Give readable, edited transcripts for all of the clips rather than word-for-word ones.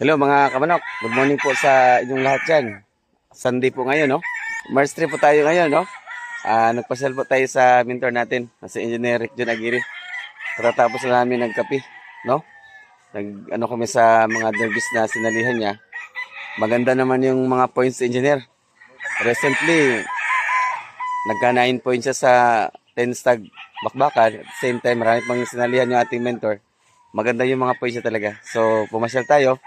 Hello mga kamanok, good morning po sa inyong lahat dyan. Sunday po ngayon, no? March 3 po tayo ngayon, no? Nagpasyal po tayo sa mentor natin, si Engineer Rick John Aguirre. Katatapos na namin nagkape, no? Ano kami sa mga derbies na sinalihan niya. Maganda naman yung mga points si Engineer. Recently, nagka 9 points siya sa 10 stag bakbakan. At the same time, marami pang sinalihan yung ating mentor. Maganda yung mga points niya talaga. So, pumasyal tayo.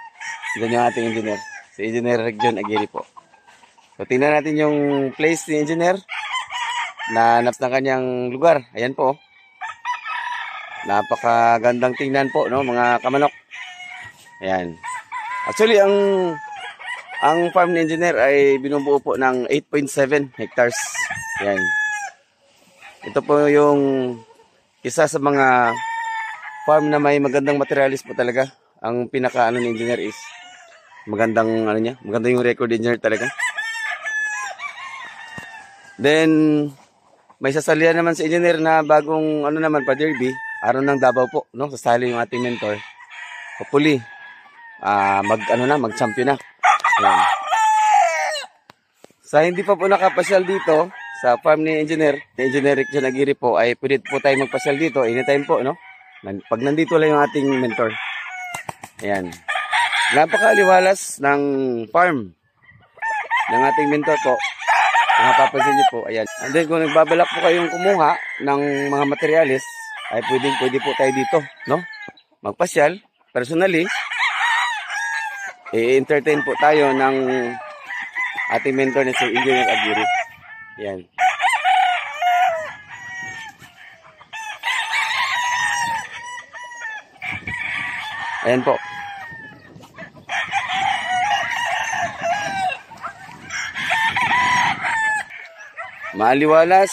Diyan yung ating engineer. Si Engineer Rick John Aguirre po. So, tingnan natin yung place ni Engineer na naps ng kanyang lugar. Ayan po. Napakagandang tingnan po, no, mga kamanok. Ayan. Actually, ang farm ni Engineer ay binubuo po ng 8.7 hectares. Ayan. Ito po yung isa sa mga farm na may magandang materialis po talaga. Ang pinaka ni Engineer is magandang maganda yung record engineer talaga. Then may sasalihan naman si Engineer na bagong pa derby, araw ng Davao po, no? Sasali yung ating mentor. Hopefully mag-champion na. Ayan. Sa hindi pa po nakapasyal dito sa farm ni Engineer Rick John Aguirre po, ay pwede po tayo magpasyal dito anytime po, no? Pag nandito lang yung ating mentor. Ayan. Napakaliwalas ng farm ng ating mentor po. Kung mapapansin niyo po, ayan. And then kung nagbabalak po kayong kumuha ng mga materyales, ay pwede po tayo dito, no? Magpasyal. Personally, i-entertain po tayo ng ating mentor na si Engineer Aguirre. Ayan. Ayan po. Maaliwalas,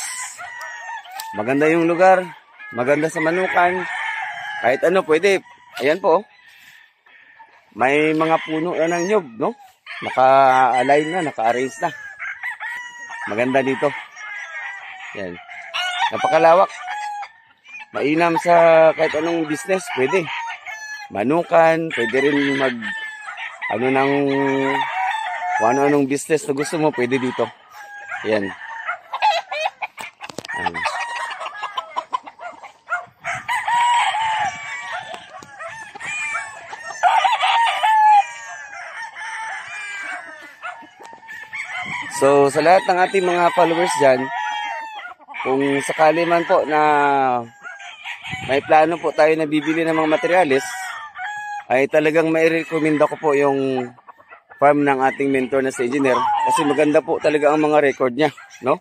maganda yung lugar, maganda sa manukan, kahit ano pwede. Ayan po, may mga puno na ng nyug, no? Naka-align na, naka-arrange na. Maganda dito. Ayan. Napakalawak. Mainam sa kahit anong business, pwede. Manukan, pwede rin anong business na gusto mo, pwede dito. Ayan. So, sa lahat ng ating mga followers dyan, kung sakali man po na may plano po tayo na bibili ng mga materyales, ay talagang mai-recommenda ko po yung farm ng ating mentor na si Engineer. Kasi maganda po talaga ang mga record niya, no?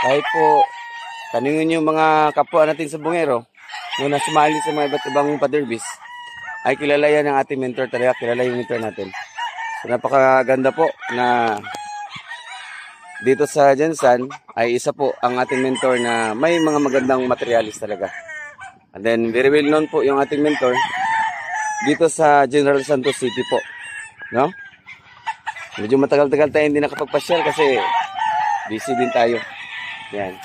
Kahit po, tanungin niyo mga kapwa natin sa bungero, na sumali sa mga iba't ibang paderbis, ay kilala yan ng ating mentor talaga, kilala yung mentor natin. So, napakaganda po na dito sa Jensan ay isa po ang ating mentor na may mga magandang materialis talaga. And then very well known po yung ating mentor dito sa General Santos City po, no? Medyo matagal-tagal tayo hindi nakapagpasyal kasi busy din tayo. Yan.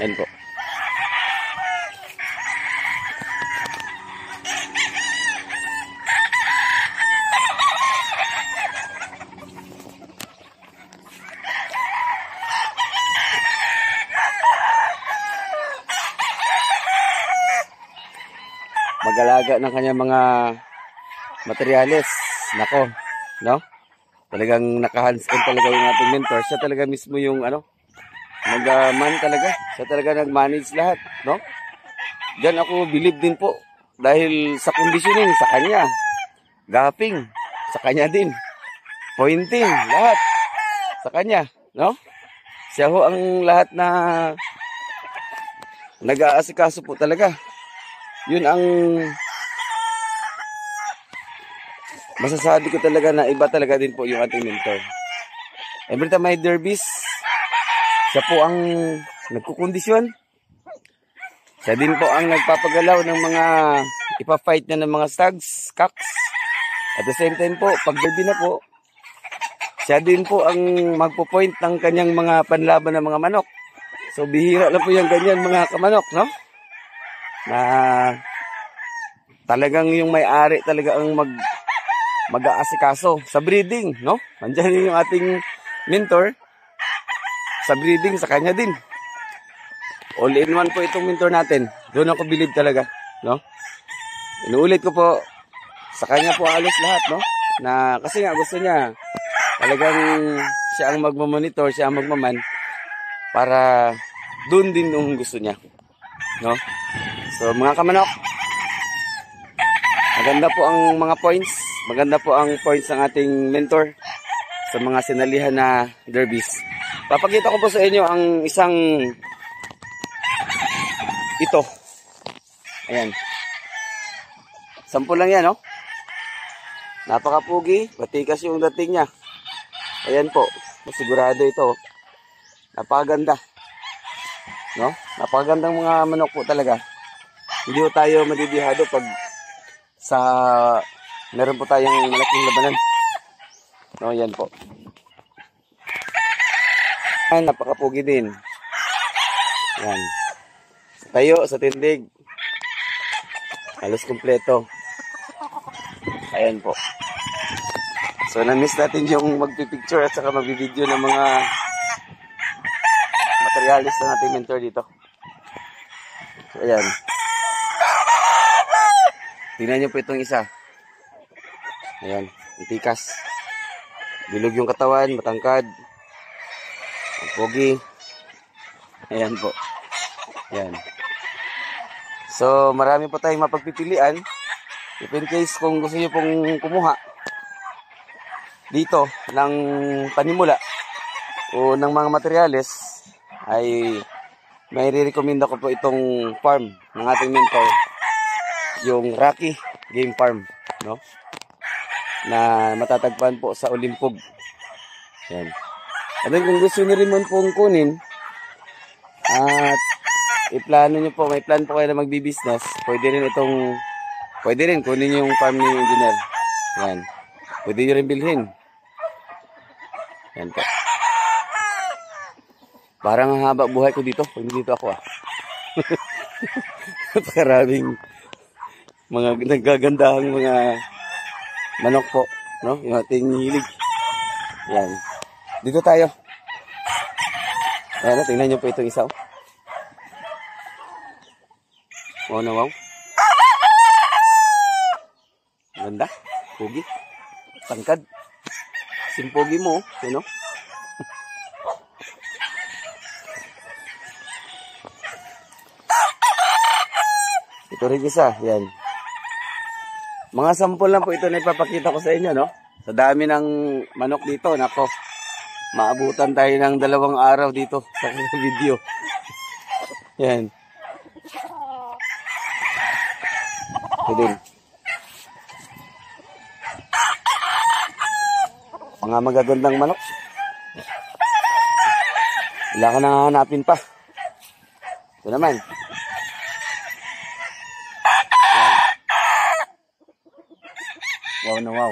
Yan po. Mag-alaga ng kanyang mga materyales. Nako, no? Talagang naka-hands-on talaga yung ating mentor. Siya talaga mismo yung nag-man talaga. Siya talaga nag-manage lahat, no? Diyan ako believe din po. Dahil sa conditioning, sa kanya. Gapping, sa kanya din. Pointing, lahat. Sa kanya, no? Siya ho ang lahat na nag-aasikaso po talaga. Yun ang masasabi ko talaga na iba talaga din po yung ating mentor. Every time may derbies, siya po ang nagkukondisyon. Siya din po ang nagpapagalaw ng mga ipa-fight na ng mga stags, cocks. At the same time po, pag derby na po, siya din po ang magpo-point ng kanyang mga panlaban ng mga manok. So bihira na po yung ganyan mga kamanok, no? Na talagang yung may-ari talaga ang mag-aasikaso sa breeding, no? Nandiyan yung ating mentor sa breeding, sa kanya din. All in one po itong mentor natin. Doon ako believe talaga, no? Inuulit ko po, sa kanya po alos lahat, no? Na kasi nga gusto niya talagang siya ang magmamonitor, siya ang magmaman para doon din yung gusto niya, no? So mga kamanok, maganda po ang mga points, maganda po ang points ng ating mentor sa mga sinalihan na derbies. Papakita ko po sa inyo ang isang ito. Ayan. Sample lang yan, no? Napakapugi, matikas yung dating niya. Ayan po, sigurado ito. Napakaganda. No? Napakagandang mga manok po talaga. Hindi po tayo madidihado pag sa meron po tayong malaking labanan. No, yan po. Ayan, napakapugi din. Yan. Sa tayo, sa tindig. Halos kumpleto. Ayan po. So, na-miss natin yung magpipicture at saka magbibideo ng mga materialis ng ating mentor dito. So, ayan. Tingnan nyo po itong isa. Ayan, itikas. Bilog yung katawan, matangkad. Ang pogi. Ayan po. Ayan. So, marami po tayong mapagpipilian. If in case kung gusto nyo pong kumuha dito ng panimula o ng mga materyales, ay may re-recommenda ko po itong farm ng ating mentor, yung Rocky Game Farm, no? Na matatagpuan po sa Olimpog. Yan. At kung gusto niyo rin pong kunin at iplano niyo po, may plan po kayo na magbi-business, pwede rin kunin yung farm ni engineer. Yan. Pwede niyo rin bilhin. Yan po. Parang haba buhay ko dito. Pag dito ako Napakaraming mga nagagandahang mga manok po, no? Yung ating hilig. Yan. Dito tayo. Ayan, tingnan nyo po itong isa. Wow na wow. Ganda. Pugi. Tangkad. Simpogi mo, no? Ito rin isa, yan. Mga sampol lang po ito na ipapakita ko sa inyo, no? Sa dami ng manok dito, nako. Maabutan tayo ng 2 araw dito sa video. Yan. Ito din. Mga magagandang manok. Wala ka nang hanapin pa. Ito naman. Wow na wow.